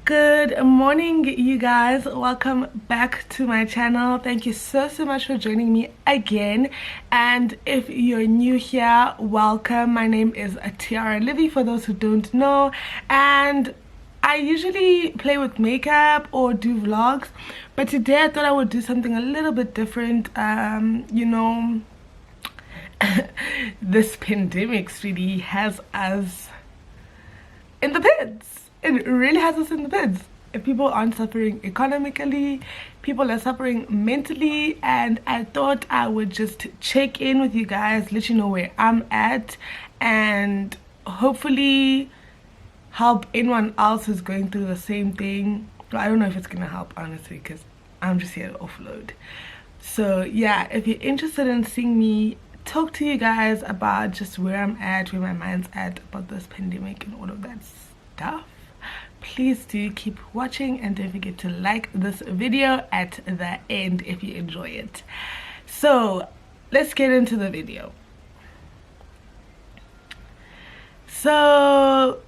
Good morning, you guys. Welcome back to my channel. Thank you so much for joining me again. And if you're new here, welcome. My name is Tiara Livi, for those who don't know, and I usually play with makeup or do vlogs, but today I thought I would do something a little bit different. This pandemic really has us in the pits. It really has us in the pits. If people aren't suffering economically, people are suffering mentally, and I thought I would just check in with you guys, let you know where I'm at, and hopefully help anyone else who's going through the same thing. Well, I don't know if it's gonna help, honestly, because I'm just here to offload. So yeah, if you're interested in seeing me talk to you guys about just where I'm at, where my mind's at about this pandemic and all of that stuff, please do keep watching, and don't forget to like this video at the end if you enjoy it. So let's get into the video. So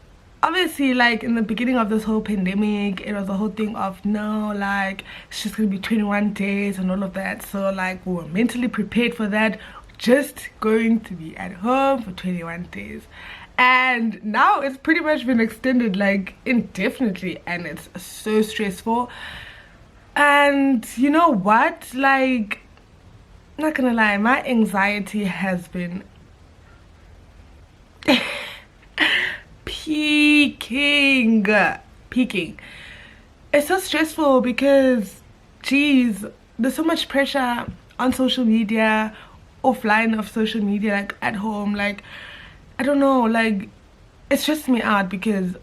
obviously, like, in the beginning of this whole pandemic, it was a whole thing of, no, like, it's just gonna be 21 days and all of that. So like, we were mentally prepared for that, just going to be at home for 21 days. And now it's pretty much been extended like indefinitely, and it's so stressful. And you know what, like, not gonna lie, my anxiety has been peaking. It's so stressful because, geez, there's so much pressure on social media, offline of social media, like at home. Like, I don't know, like, it stresses me out because,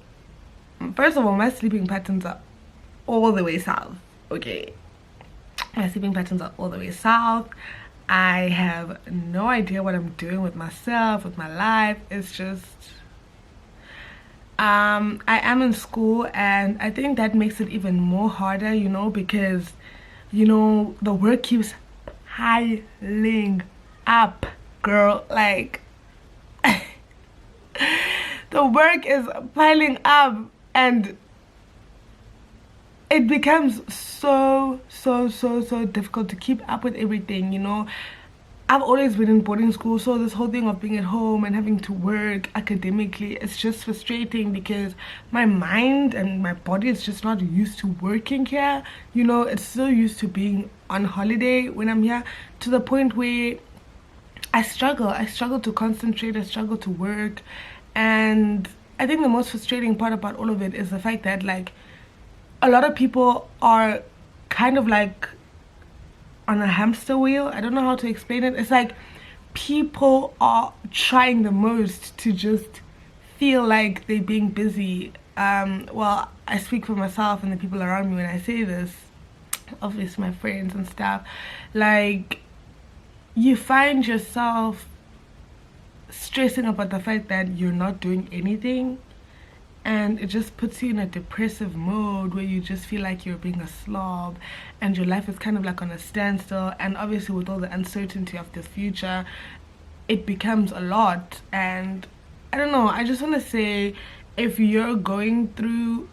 first of all, my sleeping patterns are all the way south. Okay, my sleeping patterns are all the way south. I have no idea what I'm doing with myself, with my life. It's just, I am in school, and I think that makes it even more harder, you know, because, you know, the work keeps piling up, girl. Like, the work is piling up, and it becomes so difficult to keep up with everything, you know. I've always been in boarding school, so this whole thing of being at home and having to work academically, it's just frustrating because my mind and my body is just not used to working here, you know. It's so used to being on holiday when I'm here, to the point where I struggle to concentrate, I struggle to work. And I think the most frustrating part about all of it is the fact that, like, a lot of people are kind of like on a hamster wheel. I don't know how to explain it. It's like people are trying the most to just feel like they're being busy. Well, I speak for myself and the people around me when I say this, obviously my friends and stuff. Like, you find yourself stressing about the fact that you're not doing anything, and it just puts you in a depressive mode where you just feel like you're being a slob and your life is kind of like on a standstill. And obviously, with all the uncertainty of the future, it becomes a lot. And I don't know, I just want to say, if you're going through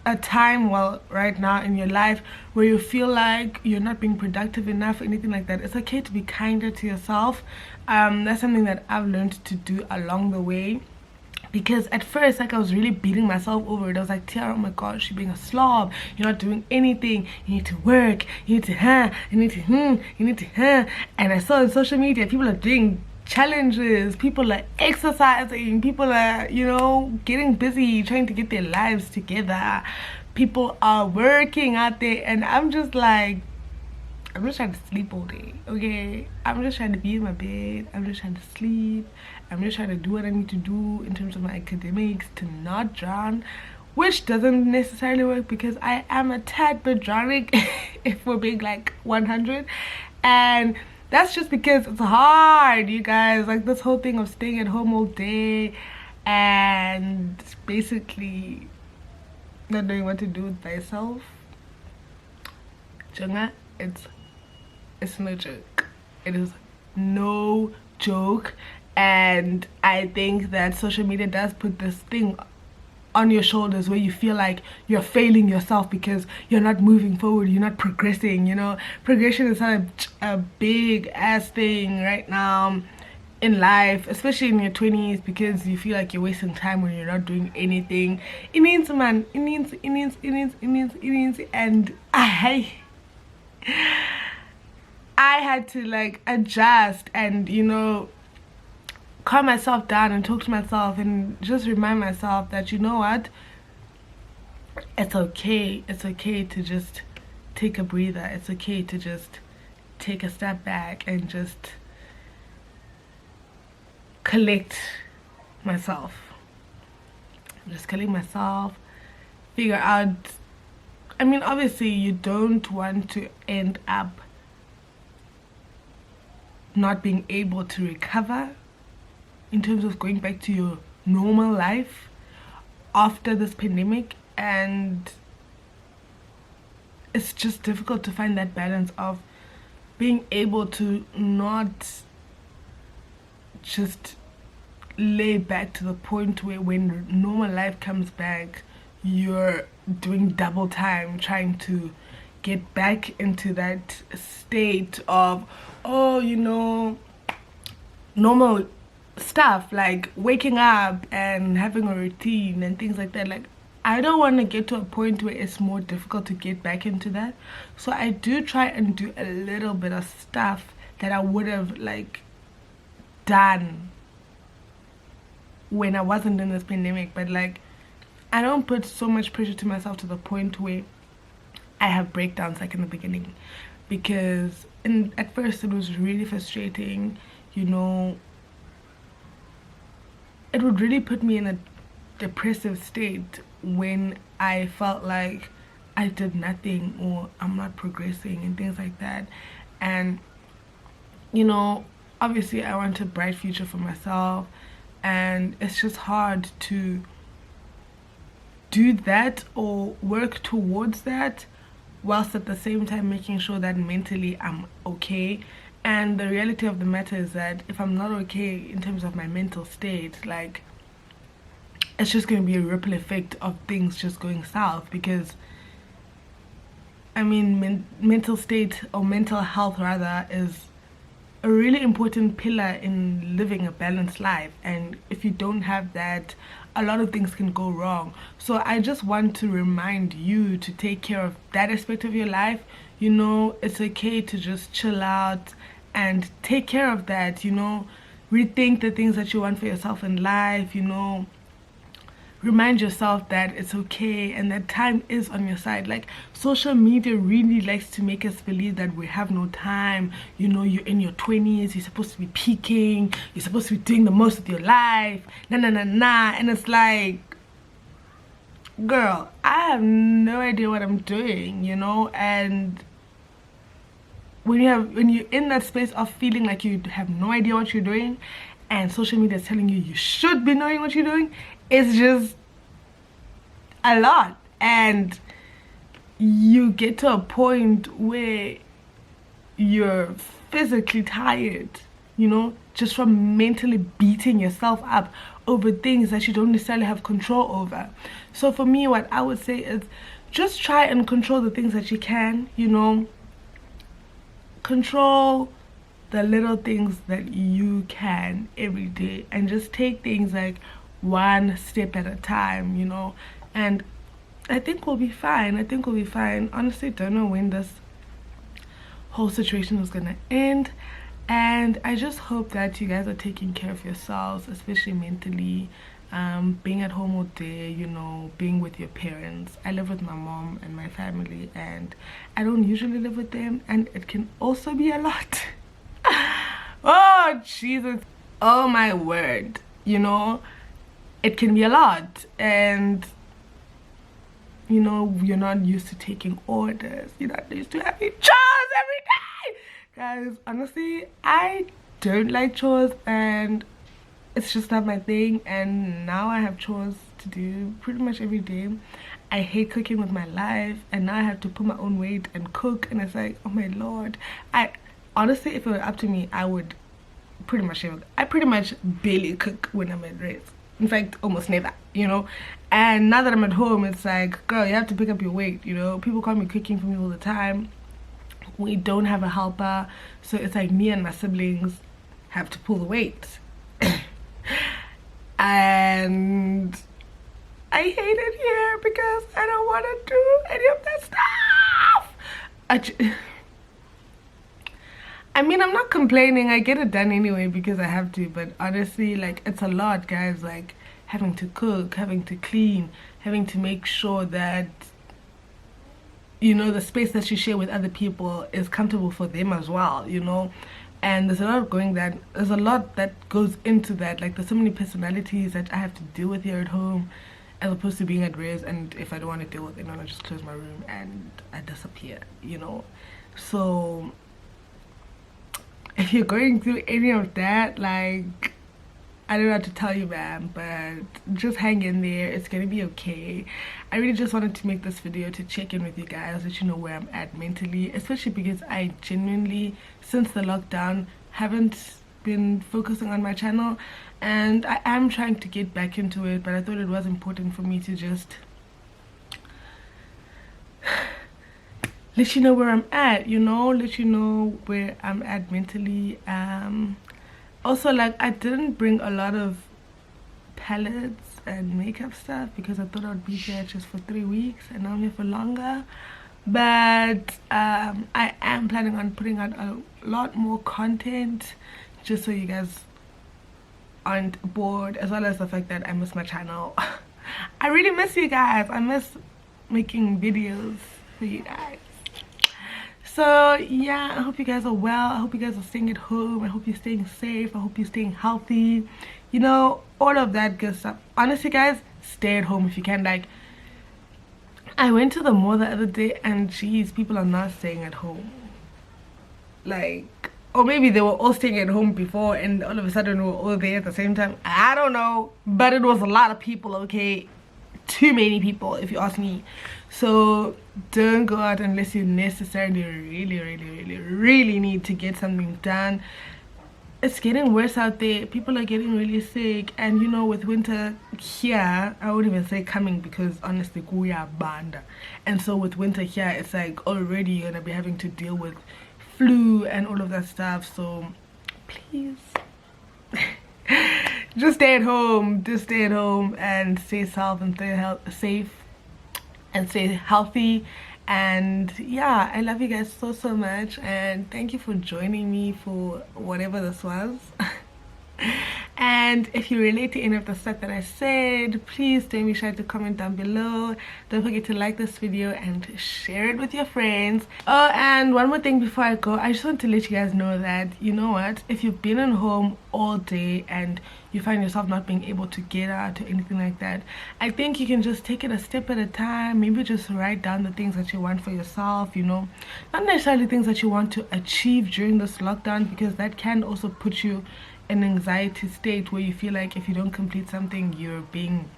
a time, well, right now in your life, where you feel like you're not being productive enough or anything like that, it's okay to be kinder to yourself. That's something that I've learned to do along the way, because at first, like, I was really beating myself over it. I was like, Tiara, oh my gosh, you're being a slob, you're not doing anything, you need to work, you need to you need to you need to and I saw on social media people are doing challenges, people are exercising, people are, you know, getting busy trying to get their lives together, people are working out there, and I'm just like, I'm just trying to sleep all day, okay? I'm just trying to be in my bed, I'm just trying to sleep, I'm just trying to do what I need to do in terms of my academics to not drown, which doesn't necessarily work because I am a tad bit drowning if we're being like 100. And that's just because it's hard, you guys. Like, this whole thing of staying at home all day and basically not knowing what to do with myself, Jonga, it's no joke. It is no joke. And I think that social media does put this thing on your shoulders, where you feel like you're failing yourself because you're not moving forward, you're not progressing. You know, progression is such a big ass thing right now in life, especially in your 20s, because you feel like you're wasting time when you're not doing anything. It means, man, and I had to like adjust and, you know, calm myself down and talk to myself and just remind myself that, you know what, it's okay. It's okay to just take a breather. It's okay to just take a step back and just collect myself. Just collect myself, figure out. I mean, obviously, you don't want to end up not being able to recover in terms of going back to your normal life after this pandemic, and it's just difficult to find that balance of being able to not just lay back to the point where when normal life comes back, you're doing double time trying to get back into that state of, oh, you know, normal stuff like waking up and having a routine and things like that. Like, I don't want to get to a point where it's more difficult to get back into that. So I do try and do a little bit of stuff that I would have like done when I wasn't in this pandemic, but like I don't put so much pressure to myself to the point where I have breakdowns like in the beginning, because at first it was really frustrating, you know. It would really put me in a depressive state when I felt like I did nothing or I'm not progressing and things like that. And, you know, obviously I want a bright future for myself, and it's just hard to do that or work towards that whilst at the same time making sure that mentally I'm okay. And the reality of the matter is that if I'm not okay in terms of my mental state, like, it's just going to be a ripple effect of things just going south, because I mean, mental state, or mental health rather, is a really important pillar in living a balanced life, and if you don't have that, a lot of things can go wrong. So I just want to remind you to take care of that aspect of your life. You know, it's okay to just chill out and take care of that, you know. Rethink the things that you want for yourself in life, you know. Remind yourself that it's okay and that time is on your side. Like, social media really likes to make us believe that we have no time. You know, you're in your 20s, you're supposed to be peaking, you're supposed to be doing the most of your life, and it's like, girl, I have no idea what I'm doing, you know. And when you're in that space of feeling like you have no idea what you're doing, and social media is telling you you should be knowing what you're doing, it's just a lot. And you get to a point where you're physically tired, you know, just from mentally beating yourself up over things that you don't necessarily have control over. So for me, what I would say is just try and control the things that you can, you know. Control the little things that you can every day, and just take things like one step at a time, you know. And I think we'll be fine. I think we'll be fine. Honestly, don't know when this whole situation is gonna end, and I just hope that you guys are taking care of yourselves, especially mentally. Being at home all day, you know, being with your parents. I live with my mom and my family, and I don't usually live with them, and it can also be a lot. Oh Jesus, oh my word, you know, it can be a lot. And you know, you're not used to taking orders, you're not used to having chores every day. Guys, honestly, I don't like chores, and it's just not my thing. And now I have chores to do pretty much every day. I hate cooking with my life, and now I have to put my own weight and cook, and it's like, oh my lord. I honestly, if it were up to me, I would pretty much barely cook when I'm at rest. In fact, almost never, you know. And now that I'm at home, it's like, girl, you have to pick up your weight, you know. People call me cooking for me all the time. We don't have a helper, so it's like me and my siblings have to pull the weight. And I hate it here because I don't want to do any of that stuff. I mean, I'm not complaining. I get it done anyway because I have to. But honestly, like, it's a lot, guys. Like, having to cook, having to clean, having to make sure that, you know, the space that you share with other people is comfortable for them as well, you know. And there's a lot there's a lot that goes into that. Like, there's so many personalities that I have to deal with here at home, as opposed to being at res. And if I don't want to deal with it, I just close my room and I disappear, you know. So if you're going through any of that, like, I don't know how to tell you, man, but just hang in there. It's gonna be okay. I really just wanted to make this video to check in with you guys, let you know where I'm at mentally, especially because I genuinely, since the lockdown, haven't been focusing on my channel, and I am trying to get back into it, but I thought it was important for me to just let you know where I'm at, you know, let you know where I'm at mentally. Also, like, I didn't bring a lot of palettes and makeup stuff because I thought I'd be here just for 3 weeks, and I'm here for longer. But I am planning on putting out a lot more content just so you guys aren't bored, as well as the fact that I miss my channel. I really miss you guys. I miss making videos for you guys. So yeah, I hope you guys are well. I hope you guys are staying at home. I hope you're staying safe. I hope you're staying healthy, you know, all of that good stuff. Honestly, guys, stay at home if you can. Like, I went to the mall the other day, and geez, people are not staying at home. Like, or maybe they were all staying at home before and all of a sudden we were all there at the same time. I don't know, but it was a lot of people, okay? Too many people, if you ask me. So don't go out unless you necessarily really need to get something done. It's getting worse out there. People are getting really sick, and you know, with winter here, I wouldn't even say coming, because honestly we are banned. And so with winter here, it's like already you're gonna be having to deal with flu and all of that stuff. So please just stay at home. Just stay at home and stay safe and safe and stay healthy. And yeah, I love you guys so much, and thank you for joining me for whatever this was. And if you relate to any of the stuff that I said, please don't be shy to comment down below. Don't forget to like this video and share it with your friends. Oh, and one more thing before I go, I just want to let you guys know that, you know what, if you've been at home all day and you find yourself not being able to get out or anything like that, I think you can just take it a step at a time. Maybe just write down the things that you want for yourself, you know, not necessarily things that you want to achieve during this lockdown, because that can also put you an anxiety state where you feel like if you don't complete something, you're being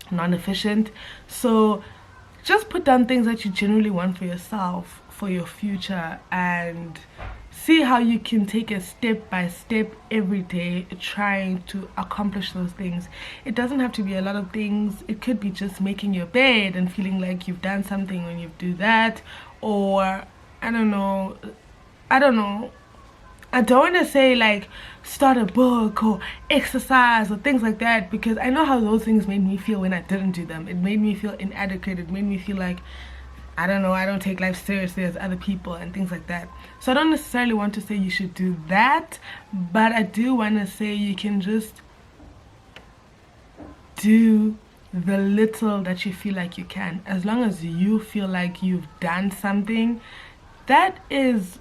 non-efficient. So just put down things that you genuinely want for yourself, for your future, and see how you can take it step by step every day, trying to accomplish those things. It doesn't have to be a lot of things. It could be just making your bed and feeling like you've done something when you do that, or I don't know, I don't want to say like start a book or exercise or things like that, because I know how those things made me feel when I didn't do them. It made me feel inadequate. It made me feel like, I don't know, I don't take life seriously as other people and things like that. So I don't necessarily want to say you should do that, but I do want to say you can just do the little that you feel like you can. As long as you feel like you've done something, that is,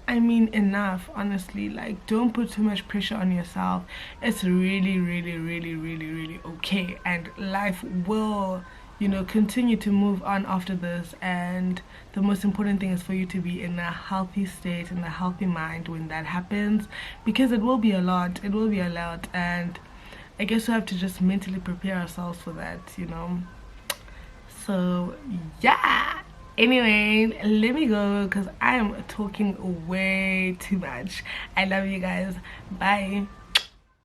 I mean, enough, honestly. Like, don't put too much pressure on yourself. It's really okay, and life will, you know, continue to move on after this. And the most important thing is for you to be in a healthy state, in a healthy mind when that happens, because it will be a lot. It will be a lot, and I guess we have to just mentally prepare ourselves for that, you know. So yeah, anyway, let me go because I am talking way too much. I love you guys. Bye.